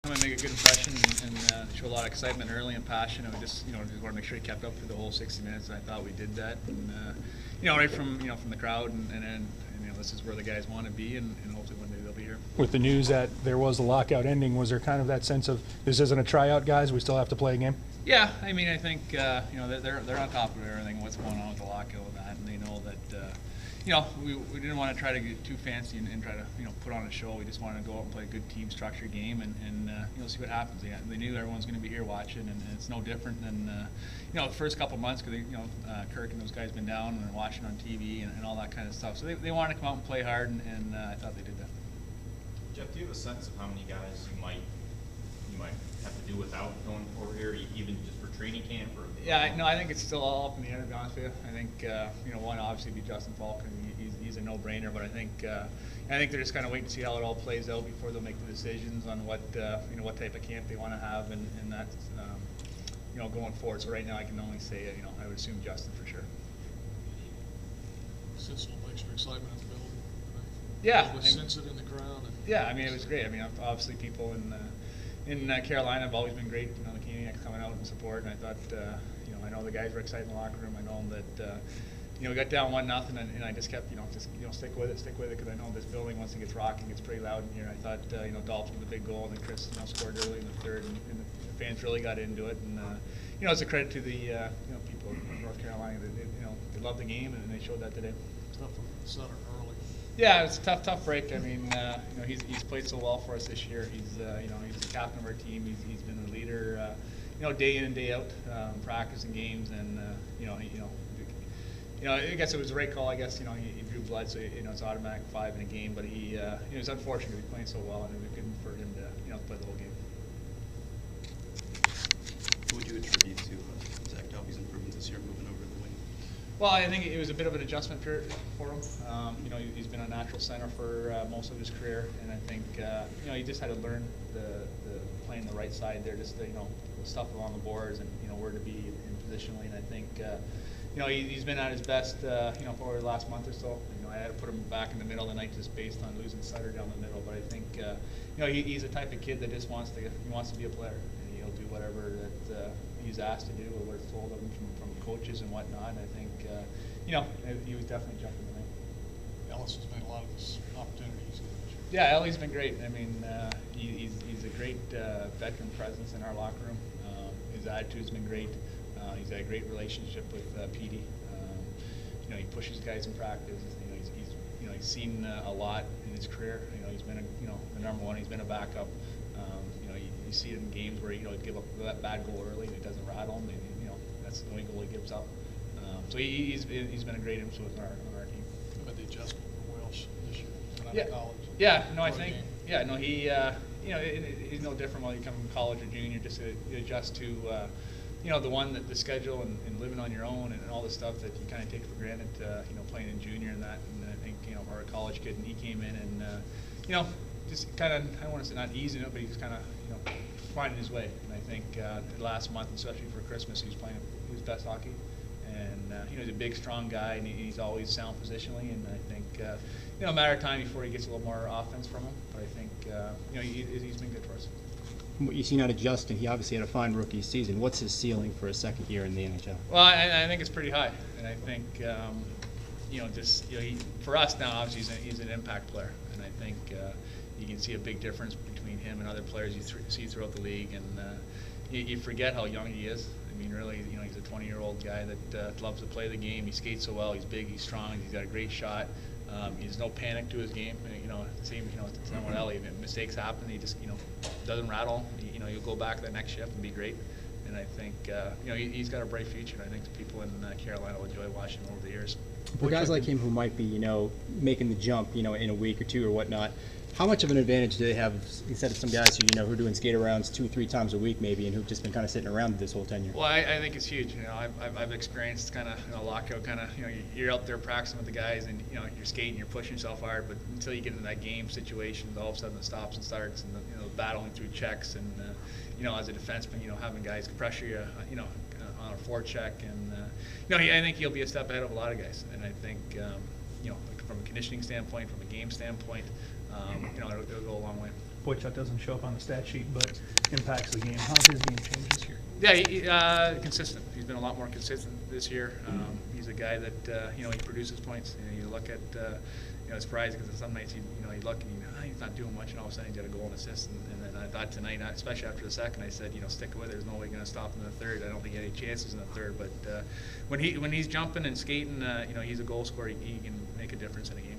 I'm gonna make a good impression and show a lot of excitement early and passion. And we just want to make sure he kept up for the whole 60 minutes. And I thought we did that. And right from from the crowd and this is where the guys want to be, and hopefully one day they'll be here. With the news that there was a lockout ending, was there kind of that sense of this isn't a tryout, guys? We still have to play a game? Yeah, I mean, I think they're on top of everything, what's going on with the lockout and that, and they know that we didn't want to try to get too fancy and try to put on a show. We just wanted to go out and play a good team structured game and see what happens. They knew everyone's going to be here watching, and it's no different than the first couple months because Kirk and those guys been down and watching on TV and all that kind of stuff. So they wanted to come out and play hard, and I thought they did that. Jeff, do you have a sense of how many guys you might have to do without going forward here, even just for training camp? Or yeah, no, I think it's still all up in the air, to be honest with you. I think one obviously be Justin Falk, and he's a no-brainer. But I think they're just kind of waiting to see how it all plays out before they'll make the decisions on what what type of camp they want to have, and that's going forward. So right now I can only say I would assume Justin for sure. Sense a little extra excitement in the building. Right? Yeah, Sense it in the crowd. Yeah, I mean it was great. I mean obviously people in Carolina have always been great. The Canadians coming out and support, and I thought I know the guys were excited in the locker room. I know that we got down 1-0, and I just kept stick with it because I know this building once it gets rocking, it's pretty loud in here. I thought Dolphin with a big goal, and then Chris scored early in the third, and the fans really got into it, and it's a credit to the people in North Carolina that they love the game, and they showed that today. Tough for Sutter early. Yeah, it's a tough break. I mean, he's played so well for us this year. He's he's the captain of our team. He's been the leader, day in and day out, practice and games, and I guess it was the right call. I guess he drew blood, so it's automatic 5 in a game. But he was unfortunate. He's playing so well, and it was good for him to play the whole game. What would you attribute to Zach Dalby's improvement this year, moving over to the wing? Well, I think it was a bit of an adjustment period for him. He's been a natural center for most of his career, and I think he just had to learn the playing the right side there, just the stuff along the boards and where to be in positionally. And I think he's been at his best for the last month or so. I had to put him back in the middle of the night just based on losing Sutter down the middle. But I think he's the type of kid that just wants to be a player, and he'll do whatever that he's asked to do or what it's told of him from coaches and whatnot. And I think he was definitely jumping the night. Ellis has made a lot of his opportunities. Yeah, Ellie's been great. I mean, he's a great veteran presence in our locker room. His attitude's been great. He's had a great relationship with Petey. He pushes guys in practice. He's seen a lot in his career. He's been the number one. He's been a backup. You see it in games where he'd give up that bad goal early and it doesn't rattle him. And, that's the only goal he gives up. So he's been a great influence on our team. How about the adjustment for Welsh this year? Yeah. College. Yeah. No, I think. Yeah. No, he. He's no different when you come from college or junior. Just to adjust to. The schedule and living on your own and all the stuff that you kind of take for granted. Playing in junior and that. And I think our college kid, and he came in and just kind of, I don't want to say not easing it, but he's kind of finding his way. And I think the last month, especially for Christmas, he was playing his best hockey. And he's a big, strong guy, and he's always sound positionally. And I think a matter of time before he gets a little more offense from him. But I think he's been good for us. From what you've seen out of Justin, he obviously had a fine rookie season. What's his ceiling for his second year in the NHL? Well, I think it's pretty high, and I think for us now, obviously he's an impact player, and I think you can see a big difference between him and other players you see throughout the league, and you forget how young he is. I mean, really, he's a 20-year-old guy that loves to play the game. He skates so well. He's big. He's strong. He's got a great shot. There's no panic to his game. Same, it's not what Ellie. If mistakes happen, he just, doesn't rattle. You'll go back the next shift and be great. And I think, he's got a bright future. And I think the people in Carolina will enjoy watching him over the years. For guys like him who might be, making the jump, in a week or two or whatnot, how much of an advantage do they have instead of some guys who, who are doing skate arounds 2 or 3 times a week maybe and who've just been kind of sitting around this whole tenure? Well, I think it's huge. I've experienced kind of lockout kind of, you're out there practicing with the guys and, you're skating, you're pushing yourself hard, but until you get into that game situation, all of a sudden it stops and starts and, battling through checks and, as a defenseman, having guys pressure you, on a forecheck and, I think he'll be a step ahead of a lot of guys. And I think, from a conditioning standpoint, from a game standpoint, it'll go a long way. Boychuk doesn't show up on the stat sheet, but impacts the game. How's his game changed this year? Yeah, consistent. He's been a lot more consistent this year. He's a guy that he produces points. You look at it's surprising because some nights you look and he's not doing much, and all of a sudden he's got a goal and assist. And then I thought tonight, especially after the second, I said stick with it. There's no way going to stop him in the third. I don't think he had any chances in the third. But when he's jumping and skating, he's a goal scorer. He can make a difference in a game.